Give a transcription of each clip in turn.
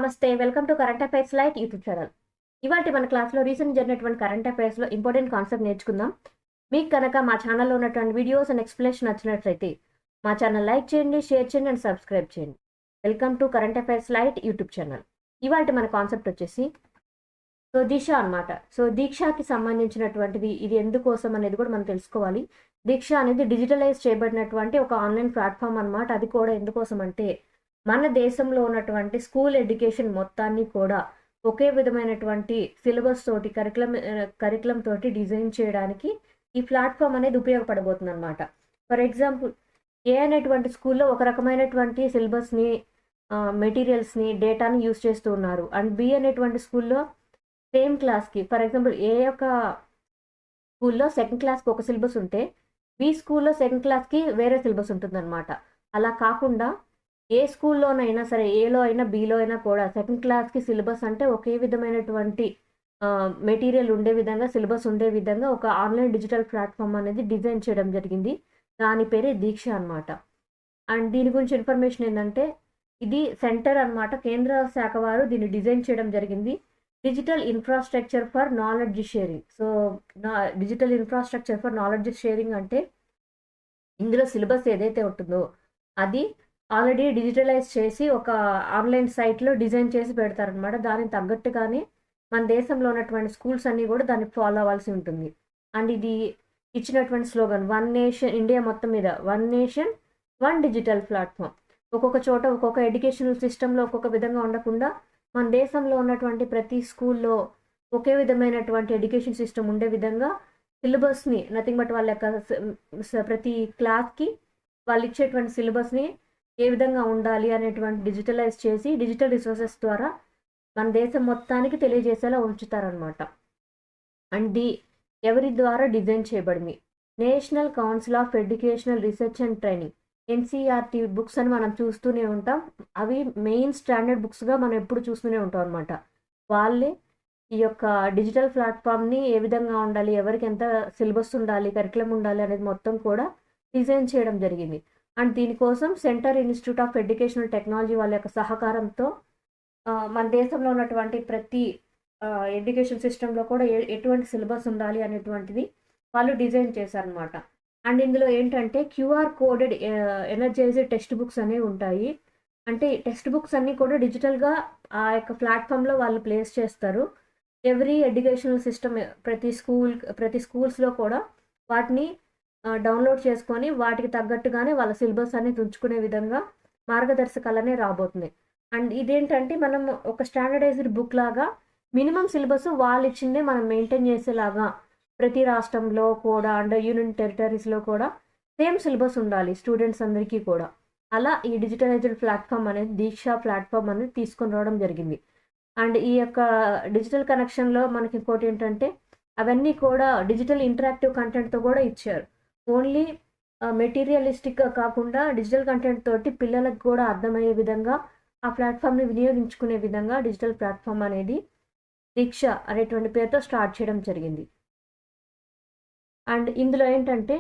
నమస్తే, welcome to current affairs light YouTube channel. ఇవాళ మన క్లాస్లో రీసెంట్ జరిగినటువంటి కరెంట్ అఫైర్స్లో ఇంపార్టెంట్ కాన్సెప్ట్ నేర్చుకుందాం. మీకు కనుక మా ఛానల్లో ఉన్నటువంటి వీడియోస్ అండ్ ఎక్స్ప్లెనేషన్ నచ్చినట్లయితే మా ఛానల్ లైక్ చేయండి, షేర్ చేయండి అండ్ సబ్స్క్రైబ్ చేయండి. Welcome to current affairs light YouTube channel. ఇవాళ మన కాన్సెప్ట్ వచ్చేసి దిశ అనమాట. దీక్షకి సంబంధించినటువంటిది, ఇది ఎందుకోసం అనేది కూడా మనం తెలుసుకోవాలి. దీక్ష అనేది డిజిటలైజ్ చేయబడినటువంటి ఒక ఆన్లైన్ ప్లాట్ఫామ్ అనమాట. అది కూడా ఎందుకోసం అంటే మన దేశంలో ఉన్నటువంటి స్కూల్ ఎడ్యుకేషన్ మొత్తాన్ని కూడా ఒకే విధమైనటువంటి సిలబస్ తోటి కరికులం తోటి డిజైన్ చేయడానికి ఈ ప్లాట్ఫామ్ అనేది ఉపయోగపడబోతుంది అనమాట. ఫర్ ఎగ్జాంపుల్, ఏ అనేటువంటి స్కూల్లో ఒక రకమైనటువంటి సిలబస్ని, మెటీరియల్స్ని, డేటాని యూజ్ చేస్తూ ఉన్నారు. అండ్ బి అనేటువంటి స్కూల్లో సేమ్ క్లాస్కి, ఫర్ ఎగ్జాంపుల్ ఏ యొక్క స్కూల్లో సెకండ్ క్లాస్కి ఒక సిలబస్ ఉంటే బి స్కూల్లో సెకండ్ క్లాస్కి వేరే సిలబస్ ఉంటుందన్నమాట. అలా కాకుండా ఏ స్కూల్లోనైనా సరే, ఏలో అయినా బీలో అయినా కూడా సెకండ్ క్లాస్కి సిలబస్ అంటే ఒకే విధమైనటువంటి మెటీరియల్ ఉండే విధంగా, సిలబస్ ఉండే విధంగా ఒక ఆన్లైన్ డిజిటల్ ప్లాట్ఫామ్ అనేది డిజైన్ చేయడం జరిగింది. దాని పేరే దీక్ష అనమాట. అండ్ దీని గురించి ఇన్ఫర్మేషన్ ఏంటంటే, ఇది సెంటర్ అనమాట. కేంద్ర శాఖ వారు దీన్ని డిజైన్ చేయడం జరిగింది. Digital infrastructure for knowledge sharing. Digital infrastructure for knowledge sharing అంటే ఇందులో సిలబస్ ఏదైతే ఉంటుందో అది ఆల్రెడీ డిజిటలైజ్ చేసి ఒక ఆన్లైన్ సైట్లో డిజైన్ చేసి పెడతారనమాట. దానికి తగ్గట్టుగానే మన దేశంలో ఉన్నటువంటి స్కూల్స్ అన్నీ కూడా దాన్ని ఫాలో అవ్వాల్సి ఉంటుంది. అండ్ ఇది ఇచ్చినటువంటి స్లోగన్ వన్ నేషన్, ఇండియా మొత్తం మీద one nation one digital platform. ఒక్కొక్క చోట ఒక్కొక్క ఎడ్యుకేషనల్ సిస్టంలో ఒక్కొక్క విధంగా ఉండకుండా మన దేశంలో ఉన్నటువంటి ప్రతి స్కూల్లో ఒకే విధమైనటువంటి ఎడ్యుకేషన్ సిస్టమ్ ఉండే విధంగా సిలబస్ని, నథింగ్ బట్ వాళ్ళ యొక్క ప్రతి క్లాస్కి వాళ్ళు ఇచ్చేటువంటి సిలబస్ని ఏ విధంగా ఉండాలి అనేటువంటి డిజిటలైజ్ చేసి డిజిటల్ రిసోర్సెస్ ద్వారా మన దేశం మొత్తానికి తెలియజేసేలా ఉంచుతారనమాట. అండ్ ఎవరి ద్వారా డిజైన్ చేయబడింది? National council of educational research and training, NCERT books అని మనం చూస్తూనే ఉంటాం. అవి మెయిన్ స్టాండర్డ్ బుక్స్గా మనం ఎప్పుడు చూస్తూనే ఉంటాం అనమాట. వాళ్ళే ఈ యొక్క డిజిటల్ ప్లాట్ఫామ్ని ఏ విధంగా ఉండాలి, ఎవరికి ఎంత సిలబస్ ఉండాలి, కరికులం ఉండాలి అనేది మొత్తం కూడా డిజైన్ చేయడం జరిగింది. అండ్ దీనికోసం centre institute of educational technology వాళ్ళ యొక్క సహకారంతో మన దేశంలో ఉన్నటువంటి ప్రతి ఎడ్యుకేషన్ సిస్టంలో కూడా ఎటువంటి సిలబస్ ఉండాలి అనేటువంటిది వాళ్ళు డిజైన్ చేశారనమాట. అండ్ ఇందులో ఏంటంటే QR coded energised text books అనేవి ఉంటాయి. అంటే టెక్స్ట్ బుక్స్ అన్నీ కూడా డిజిటల్గా ఆ యొక్క ప్లాట్ఫామ్లో వాళ్ళు ప్లేస్ చేస్తారు. ఎవ్రీ ఎడ్యుకేషనల్ సిస్టమ్ ప్రతి స్కూల్స్లో కూడా వాటిని డౌన్లోడ్ చేసుకొని వాటికి తగ్గట్టుగానే వాళ్ళ సిలబస్ అనేది ఉంచుకునే విధంగా మార్గదర్శకాలనే రాబోతుంది. అండ్ ఇదేంటంటే మనం ఒక స్టాండర్డైజ్డ్ బుక్ లాగా మినిమం సిలబస్ వాళ్ళు ఇచ్చిందే మనం మెయింటైన్ చేసేలాగా ప్రతి రాష్ట్రంలో కూడా అండ్ యూనియన్ టెరిటరీస్లో కూడా సేమ్ సిలబస్ ఉండాలి స్టూడెంట్స్ అందరికీ కూడా. అలా ఈ డిజిటలైజ్డ్ ప్లాట్ఫామ్ అనేది, దీక్ష ప్లాట్ఫామ్ అనేది తీసుకొని రావడం జరిగింది. అండ్ ఈ యొక్క డిజిటల్ కనెక్షన్లో మనకి ఇంకోటి ఏంటంటే, అవన్నీ కూడా డిజిటల్ ఇంటరాక్టివ్ కంటెంట్తో కూడా ఇచ్చారు. ఓన్లీ మెటీరియలిస్టిక్గా కాకుండా డిజిటల్ కంటెంట్ తోటి పిల్లలకు కూడా అర్థమయ్యే విధంగా ఆ ప్లాట్ఫామ్ని వినియోగించుకునే విధంగా డిజిటల్ ప్లాట్ఫామ్ అనేది దీక్ష అనేటువంటి పేరుతో స్టార్ట్ చేయడం జరిగింది. అండ్ ఇందులో ఏంటంటే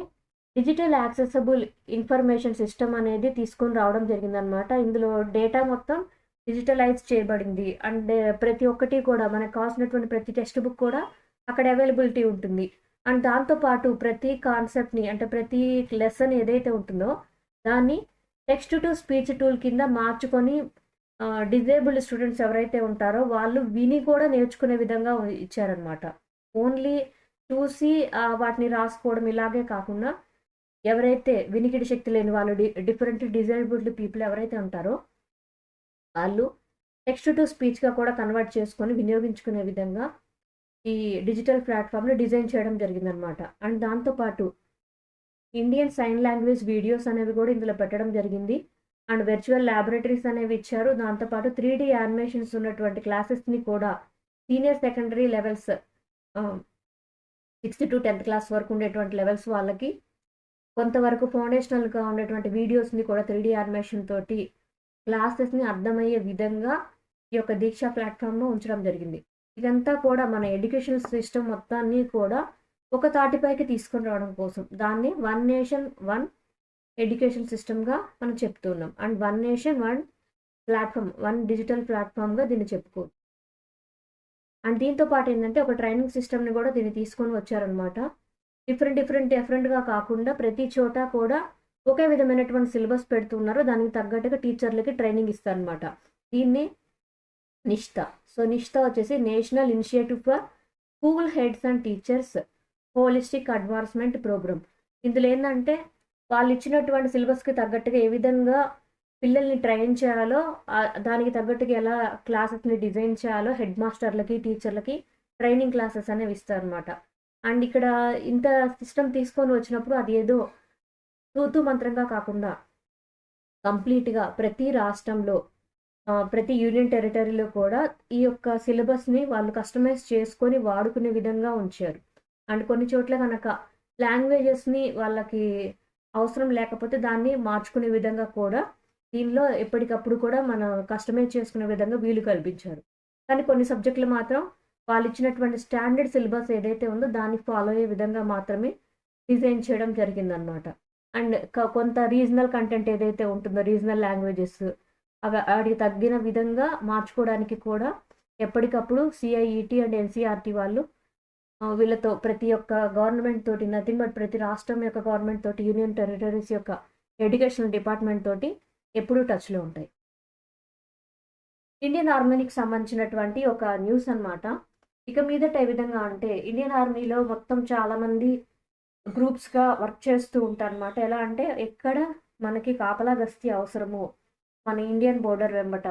డిజిటల్ యాక్సెసబుల్ ఇన్ఫర్మేషన్ సిస్టమ్ అనేది తీసుకొని రావడం జరిగిందనమాట. ఇందులో డేటా మొత్తం డిజిటలైజ్ చేయబడింది. అండ్ ప్రతి ఒక్కటి కూడా మనకు కావాల్సినటువంటి ప్రతి టెక్స్ట్ బుక్ కూడా అక్కడ అవైలబిలిటీ ఉంటుంది. అండ్ దాంతోపాటు ప్రతి కాన్సెప్ట్ని, అంటే ప్రతి లెసన్ ఏదైతే ఉంటుందో దాన్ని టెక్స్ట్ టు స్పీచ్ టూల్ కింద మార్చుకొని డిజేబుల్డ్ స్టూడెంట్స్ ఎవరైతే ఉంటారో వాళ్ళు విని కూడా నేర్చుకునే విధంగా ఇచ్చారనమాట. ఓన్లీ చూసి వాటిని రాసుకోవడం ఇలాగే కాకుండా ఎవరైతే వినికిడి శక్తి లేని వాళ్ళు, డిఫరెంట్ డిజేబుల్డ్ పీపుల్ ఎవరైతే ఉంటారో వాళ్ళు టెక్స్ట్ టు స్పీచ్గా కూడా కన్వర్ట్ చేసుకొని వినియోగించుకునే విధంగా ఈ డిజిటల్ ప్లాట్ఫామ్ని డిజైన్ చేయడం జరిగిందనమాట. అండ్ దాంతోపాటు ఇండియన్ సైన్ లాంగ్వేజ్ వీడియోస్ అనేవి కూడా ఇందులో పెట్టడం జరిగింది. అండ్ వర్చువల్ ల్యాబొరేటరీస్ అనేవి ఇచ్చారు. దాంతోపాటు 3D యానిమేషన్స్ ఉన్నటువంటి క్లాసెస్ని కూడా senior secondary levels, 6th to 10th class వరకు ఉండేటువంటి లెవెల్స్ వాళ్ళకి కొంతవరకు ఫౌండేషనల్గా ఉండేటువంటి వీడియోస్ని కూడా 3D యానిమేషన్ తోటి క్లాసెస్ని అర్థమయ్యే విధంగా ఈ యొక్క దీక్ష ప్లాట్ఫామ్లో ఉంచడం జరిగింది. ఇదంతా కూడా మన ఎడ్యుకేషన్ సిస్టమ్ మొత్తాన్ని కూడా ఒక తాటిపైకి తీసుకొని రావడం కోసం దాన్ని వన్ నేషన్ వన్ ఎడ్యుకేషన్ సిస్టమ్గా మనం చెప్తున్నాం. And one nation one platform, one digital ప్లాట్ఫామ్గా దీన్ని చెప్పుకోవచ్చు. అండ్ దీంతో పాటు ఏంటంటే ఒక ట్రైనింగ్ సిస్టమ్ని కూడా దీన్ని తీసుకొని వచ్చారనమాట. డిఫరెంట్గా కాకుండా ప్రతి చోట కూడా ఒకే విధమైనటువంటి సిలబస్ పెడుతున్నారు. దానికి తగ్గట్టుగా టీచర్లకి ట్రైనింగ్ ఇస్తారనమాట. దీన్ని నిష్ఠ. సో నిష్ఠ వచ్చేసి national initiative for school heads and teachers holistic advancement programme. ఇందులో ఏంటంటే వాళ్ళు ఇచ్చినటువంటి సిలబస్కి తగ్గట్టుగా ఏ విధంగా పిల్లల్ని ట్రైన్ చేయాలో, దానికి తగ్గట్టుగా ఎలా క్లాసెస్ని డిజైన్ చేయాలో హెడ్ మాస్టర్లకి, టీచర్లకి ట్రైనింగ్ క్లాసెస్ అనేవి ఇస్తారనమాట. అండ్ ఇక్కడ ఇంత సిస్టమ్ తీసుకొని వచ్చినప్పుడు అది ఏదో తూతూ మంత్రంగా కాకుండా కంప్లీట్గా ప్రతి రాష్ట్రంలో, ప్రతి యూనియన్ టెరిటరీలో కూడా ఈ యొక్క సిలబస్ని వాళ్ళు కస్టమైజ్ చేసుకొని వాడుకునే విధంగా ఉంచారు. అండ్ కొన్ని చోట్ల కనుక లాంగ్వేజెస్ని వాళ్ళకి అవసరం లేకపోతే దాన్ని మార్చుకునే విధంగా కూడా దీనిలో ఎప్పటికప్పుడు కూడా మనం కస్టమైజ్ చేసుకునే విధంగా వీలు కల్పించారు. కానీ కొన్ని సబ్జెక్టులు మాత్రం వాళ్ళు ఇచ్చినటువంటి స్టాండర్డ్ సిలబస్ ఏదైతే ఉందో దాన్ని ఫాలో అయ్యే విధంగా మాత్రమే డిజైన్ చేయడం జరిగిందనమాట. అండ్ కొంత రీజనల్ కంటెంట్ ఏదైతే ఉంటుందో, రీజనల్ లాంగ్వేజెస్ వాటికి తగ్గిన విధంగా మార్చుకోవడానికి కూడా ఎప్పటికప్పుడు CIET అండ్ NCERT వాళ్ళు వీళ్ళతో ప్రతి ఒక్క గవర్నమెంట్ తోటి, నథింగ్ బట్ ప్రతి రాష్ట్రం యొక్క గవర్నమెంట్ తోటి, యూనియన్ టెరిటరీస్ యొక్క ఎడ్యుకేషనల్ డిపార్ట్మెంట్ తోటి ఎప్పుడూ టచ్లో ఉంటాయి. ఇండియన్ ఆర్మీకి సంబంధించినటువంటి ఒక న్యూస్ అనమాట. ఇక మీదట ఏ విధంగా అంటే ఇండియన్ ఆర్మీలో మొత్తం చాలామంది గ్రూప్స్గా వర్క్ చేస్తూ ఉంటారు అనమాట. ఎలా అంటే ఎక్కడ మనకి కాపలా గస్తీ అవసరమో మన ఇండియన్ బోర్డర్ వెంబట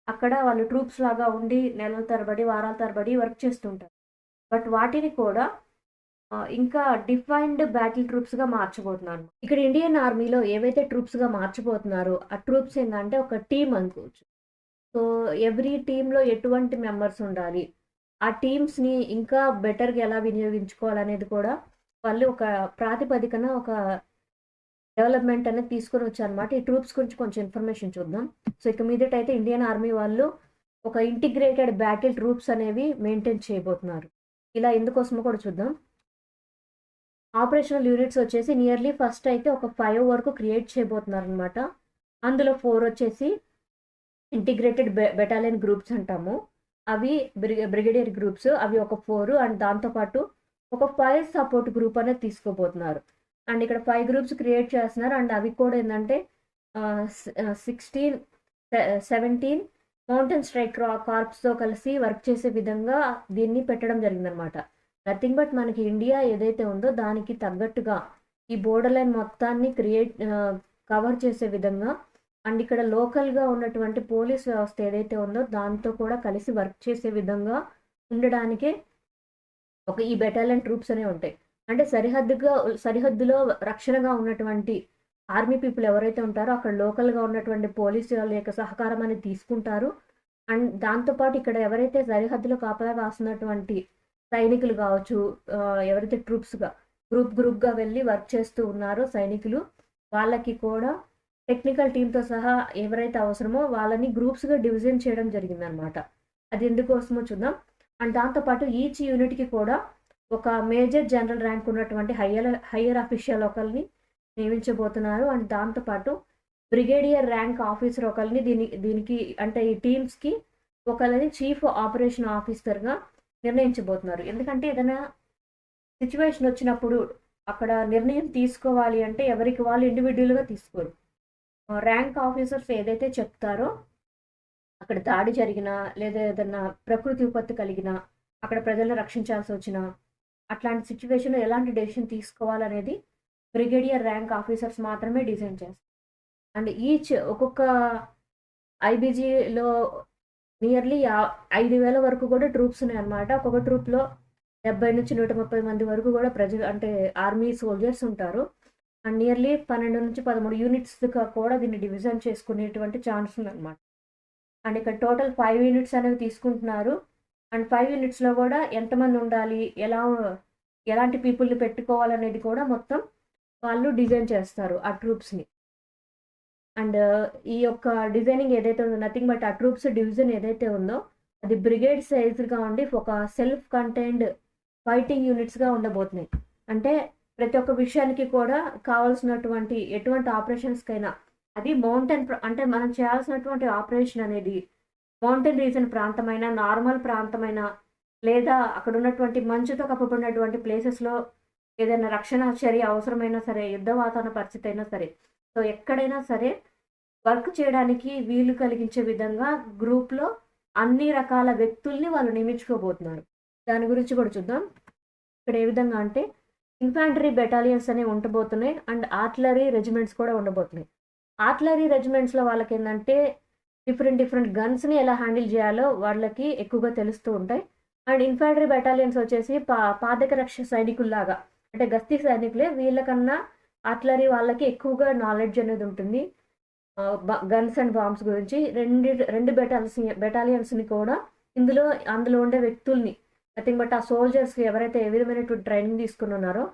అక్కడ వాళ్ళు ట్రూప్స్ లాగా ఉండి నెలల తరబడి, వారాల తరబడి వర్క్ చేస్తుంటారు. బట్ వాటిని కూడా ఇంకా డిఫైన్డ్ బ్యాటిల్ ట్రూప్స్గా మార్చబోతున్నారు. ఇక్కడ ఇండియన్ ఆర్మీలో ఏవైతే ట్రూప్స్గా మార్చబోతున్నారో ఆ ట్రూప్స్ ఏంటంటే ఒక టీం అనుకోవచ్చు. సో ఎవ్రీ టీంలో ఎటువంటి మెంబర్స్ ఉండాలి, ఆ టీమ్స్ని ఇంకా బెటర్గా ఎలా వినియోగించుకోవాలనేది కూడా వాళ్ళు ఒక ప్రాతిపదికన ఒక డెవలప్మెంట్ అనేది తీసుకొని వచ్చారనమాట. ఈ ట్రూప్స్ గురించి కొంచెం ఇన్ఫర్మేషన్ చూద్దాం. సో ఇక మీదటైతే ఇండియన్ ఆర్మీ వాళ్ళు ఒక ఇంటిగ్రేటెడ్ బ్యాటిల్ ట్రూప్స్ అనేవి మెయింటైన్ చేయబోతున్నారు. ఇలా ఎందుకోసమో కూడా చూద్దాం. ఆపరేషనల్ యూనిట్స్ వచ్చేసి నియర్లీ ఫస్ట్ అయితే ఒక 5 వరకు క్రియేట్ చేయబోతున్నారు అనమాట. అందులో 4 వచ్చేసి ఇంటిగ్రేటెడ్ బెటాలియన్ గ్రూప్స్ అంటాము, అవి బ్రిగేడియర్ గ్రూప్స్, అవి ఒక 4. అండ్ దాంతోపాటు ఒక 5 సపోర్ట్ గ్రూప్ అనేది తీసుకోబోతున్నారు. అండ్ ఇక్కడ 5 గ్రూప్స్ క్రియేట్ చేస్తున్నారు. అండ్ అవి కూడా ఏంటంటే 16, 17 మౌంటైన్ స్ట్రైక్ కార్ప్స్తో కలిసి వర్క్ చేసే విధంగా దీన్ని పెట్టడం జరిగిందనమాట. నథింగ్ బట్ మనకి ఇండియా ఏదైతే ఉందో దానికి తగ్గట్టుగా ఈ బోర్డర్ లైన్ మొత్తాన్ని కవర్ చేసే విధంగా, అండ్ ఇక్కడ లోకల్గా ఉన్నటువంటి పోలీస్ వ్యవస్థ ఏదైతే ఉందో దాంతో కూడా కలిసి వర్క్ చేసే విధంగా ఉండడానికే ఈ బెటాలియన్ ట్రూప్స్ అనేవి ఉంటాయి. అంటే సరిహద్దులో రక్షణగా ఉన్నటువంటి ఆర్మీ పీపుల్ ఎవరైతే ఉంటారో అక్కడ లోకల్గా ఉన్నటువంటి పోలీసు వాళ్ళ యొక్క సహకారం అనేది తీసుకుంటారు. అండ్ దాంతోపాటు ఇక్కడ ఎవరైతే సరిహద్దులో కాపలా కాస్తున్నటువంటి సైనికులు కావచ్చు, ఎవరైతే ట్రూప్స్గా గ్రూప్గా వెళ్ళి వర్క్ చేస్తూ ఉన్నారో సైనికులు, వాళ్ళకి కూడా టెక్నికల్ టీంతో సహా ఎవరైతే అవసరమో వాళ్ళని గ్రూప్స్గా డివిజన్ చేయడం జరిగిందనమాట. అది ఎందుకోసమో చూద్దాం. అండ్ దాంతోపాటు ఈచ్ యూనిట్కి కూడా ఒక మేజర్ జనరల్ ర్యాంక్ ఉన్నటువంటి హయ్యర్ అఫీషియల్ ఒకరిని నియమించబోతున్నారు. అండ్ దాంతోపాటు బ్రిగేడియర్ ర్యాంక్ ఆఫీసర్ ఒకరిని దీనికి అంటే ఈ టీమ్స్కి ఒకరిని చీఫ్ ఆపరేషన్ ఆఫీసర్గా నిర్ణయించబోతున్నారు. ఎందుకంటే ఏదైనా సిచ్యువేషన్ వచ్చినప్పుడు అక్కడ నిర్ణయం తీసుకోవాలి అంటే ఎవరికి వాళ్ళు ఇండివిజువల్గా తీసుకోరు. ర్యాంక్ ఆఫీసర్స్ ఏదైతే చెప్తారో అక్కడ దాడి జరిగినా లేదా ఏదైనా ప్రకృతి విపత్తు కలిగినా అక్కడ ప్రజలను రక్షించాల్సి వచ్చినా అట్లాంటి సిచ్యువేషన్లో ఎలాంటి డెసిషన్ తీసుకోవాలనేది బ్రిగేడియర్ ర్యాంక్ ఆఫీసర్స్ మాత్రమే డిజైన్ చేస్తారు. అండ్ ఒక్కొక్క ఐబీజీలో నియర్లీ 5,000 వరకు కూడా ట్రూప్స్ ఉన్నాయి అన్నమాట. ఒక్కొక్క ట్రూప్లో 70 నుంచి 130 మంది వరకు కూడా ప్రజలు అంటే ఆర్మీ సోల్జర్స్ ఉంటారు. అండ్ నియర్లీ 12 నుంచి 13 యూనిట్స్గా కూడా దీన్ని డివిజన్ చేసుకునేటువంటి ఛాన్స్ ఉందన్నమాట. అండ్ ఇక్కడ టోటల్ 5 యూనిట్స్ అనేవి తీసుకుంటున్నారు. అండ్ 5 యూనిట్స్లో కూడా ఎంతమంది ఉండాలి, ఎలాంటి పీపుల్ని పెట్టుకోవాలనేది కూడా మొత్తం వాళ్ళు డిజైన్ చేస్తారు ఆ ట్రూప్స్ని. అండ్ ఈ యొక్క డిజైనింగ్ ఏదైతే ఉందో నథింగ్ బట్ ఆ ట్రూప్స్ డివిజన్ ఏదైతే ఉందో అది బ్రిగేడ్ సైజ్గా ఉండి ఒక సెల్ఫ్ కంటైన్డ్ ఫైటింగ్ యూనిట్స్గా ఉండబోతున్నాయి. అంటే ప్రతి ఒక్క విషయానికి కూడా కావాల్సినటువంటి ఎటువంటి ఆపరేషన్స్కైనా అది అంటే మనం చేయాల్సినటువంటి ఆపరేషన్ అనేది మౌంటైన్ రీజన్ ప్రాంతమైన, నార్మల్ ప్రాంతమైన, లేదా అక్కడ ఉన్నటువంటి మంచుతో కప్పబడినటువంటి ప్లేసెస్‌లో ఏదైనా రక్షణ చర్య అవసరమైనా సరే, యుద్ధ వాతావరణ పరిస్థితి అయినా సరే, సో ఎక్కడైనా సరే వర్క్ చేయడానికి వీలు కలిగించే విధంగా గ్రూప్‌లో అన్ని రకాల వ్యక్తుల్ని వాళ్ళు నియమించుకోబోతున్నారు. దాని గురించి కూడా చూద్దాం. ఇక్కడ ఏ విధంగా అంటే ఇన్ఫాంట్రీ బెటాలియన్స్ అనేవి ఉండబోతున్నాయి. అండ్ ఆర్టిలరీ రెజిమెంట్స్ కూడా ఉండబోతున్నాయి. ఆర్టిలరీ రెజిమెంట్స్‌లో వాళ్ళకేందంటే డిఫరెంట్ గన్స్‌ని ఎలా హ్యాండిల్ చేయాలో వాళ్ళకి ఎక్కువగా తెలుస్తూ ఉంటాయి. అండ్ ఇన్ఫాంట్రీ బెటాలియన్స్ వచ్చేసి పాదక రక్ష సైనికుల్లాగా అంటే గస్తీ సైనికులే. వీళ్ళకన్నా ఆర్టిలరీ వాళ్ళకి ఎక్కువగా నాలెడ్జ్ అనేది ఉంటుంది. గన్స్ అండ్ బాంబ్స్ గురించి. రెండు బెటాలియన్స్‌ని కూడా అందులో ఉండే వ్యక్తుల్ని నథింగ్ బట్ ఆ సోల్జర్స్‌కి ఎవరైతే ఏ విధమైనటువంటి ట్రైనింగ్ తీసుకొని ఉన్నారో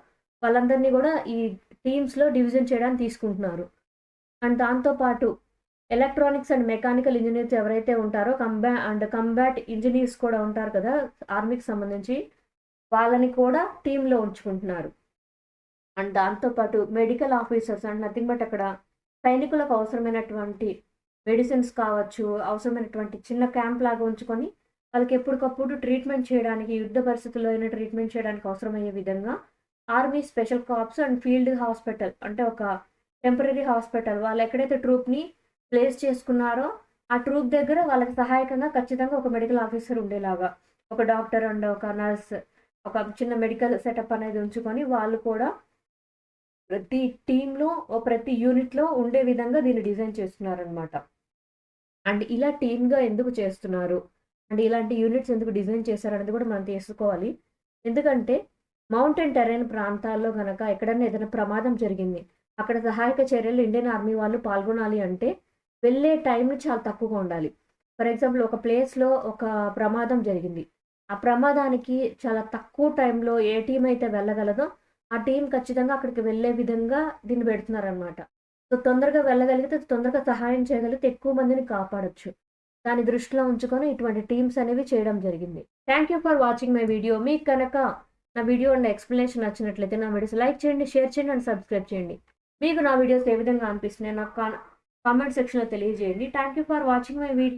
వాళ్ళందరినీ కూడా ఈ టీమ్స్‌లో డివిజన్ చేయడానికి తీసుకుంటున్నారు. అండ్ దాంతో పాటు ఎలక్ట్రానిక్స్ అండ్ మెకానికల్ ఇంజినీర్స్ ఎవరైతే ఉంటారో కంబాట్ ఇంజినీర్స్ కూడా ఉంటారు కదా ఆర్మీకి సంబంధించి, వాళ్ళని కూడా టీంలో ఉంచుకుంటున్నారు. అండ్ దాంతో పాటు medical officers and nothing but అక్కడ సైనికులకు అవసరమైనటువంటి మెడిసిన్స్ కావచ్చు, అవసరమైనటువంటి చిన్న క్యాంప్ లాగా ఉంచుకొని వాళ్ళకి ఎప్పటికప్పుడు ట్రీట్మెంట్ చేయడానికి, యుద్ధ పరిస్థితుల్లో అయినా ట్రీట్మెంట్ చేయడానికి అవసరమయ్యే విధంగా army special corps and field hospital అంటే ఒక టెంపరరీ హాస్పిటల్ వాళ్ళు ఎక్కడైతే ట్రూప్‌ని ప్లేస్ చేసుకున్నారో ఆ ట్రూప్ దగ్గర వాళ్ళకి సహాయకంగా ఖచ్చితంగా ఒక మెడికల్ ఆఫీసర్ ఉండేలాగా, ఒక డాక్టర్ అండ్ ఒక నర్స్, ఒక చిన్న మెడికల్ సెటప్ అనేది ఉంచుకొని వాళ్ళు కూడా ప్రతి టీమ్‌లో ప్రతి యూనిట్‌లో ఉండే విధంగా దీన్ని డిజైన్ చేస్తున్నారనమాట. అండ్ ఇలా టీమ్‌గా ఎందుకు చేస్తున్నారు? అండ్ ఇలాంటి యూనిట్స్ ఎందుకు డిజైన్ చేశారనేది కూడా మనం తెలుసుకోవాలి. ఎందుకంటే మౌంటైన్ టెర్రైన్ ప్రాంతాల్లో గనక ఎక్కడైనా ఏదైనా ప్రమాదం జరిగింది. అక్కడ సహాయక చర్యలు ఇండియన్ ఆర్మీ వాళ్ళు పాల్గొనాలి అంటే వెళ్ళే టైం చాలా తక్కువగా ఉండాలి. ఫర్ ఎగ్జాంపుల్ ఒక ప్లేస్‌లో ఒక ప్రమాదం జరిగింది. ఆ ప్రమాదానికి చాలా తక్కువ టైంలో ఏ టీమ్ అయితే వెళ్ళగలదో ఆ టీమ్ ఖచ్చితంగా అక్కడికి వెళ్ళే విధంగా దీన్ని పెడుతున్నారనమాట. సో తొందరగా వెళ్ళగలిగితే తొందరగా సహాయం చేయగలిగితే ఎక్కువ మందిని కాపాడొచ్చు. దాన్ని దృష్టిలో ఉంచుకొని ఇటువంటి టీమ్స్ అనేవి చేయడం జరిగింది. Thank you for watching my video. మీకు కనుక నా వీడియో అండ్ ఎక్స్‌ప్లనేషన్ నచ్చినట్లయితే నా వీడియోస్ లైక్ చేయండి, షేర్ చేయండి అండ్ సబ్స్క్రైబ్ చేయండి. మీకు నా వీడియోస్ ఏ విధంగా అనిపిస్తున్నాయో నాకు కామెంట్ సెక్షన్‌లో తెలియజేయండి. Thank you for watching my video.